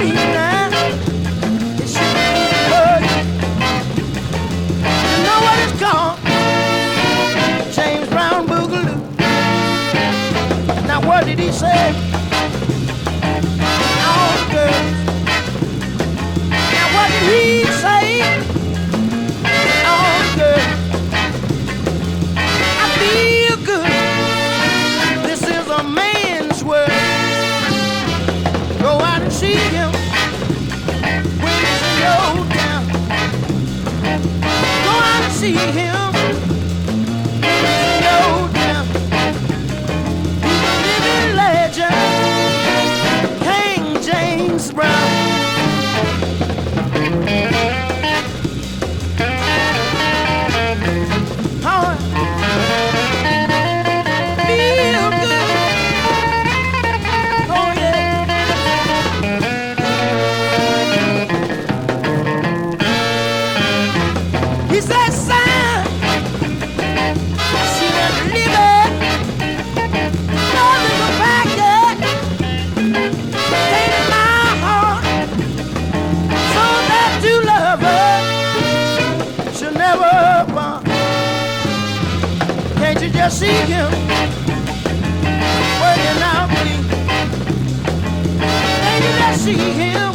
sweet now. It's good. You know what it's called? James Brown Bougeloo. Now what did he say? All the girls. Now what did he say? All the girls. I feel good. This is a man's world. Go out and see him when he's in your town. Go out and see him when he's in your town. He's a living legend, King James Brown. All right. Feel good. Oh yeah. He said, son, she done live it. Love is a packet. Pain in my heart. So that you love her. She'll never want. Can't you just see him working out me? Can't you just see him?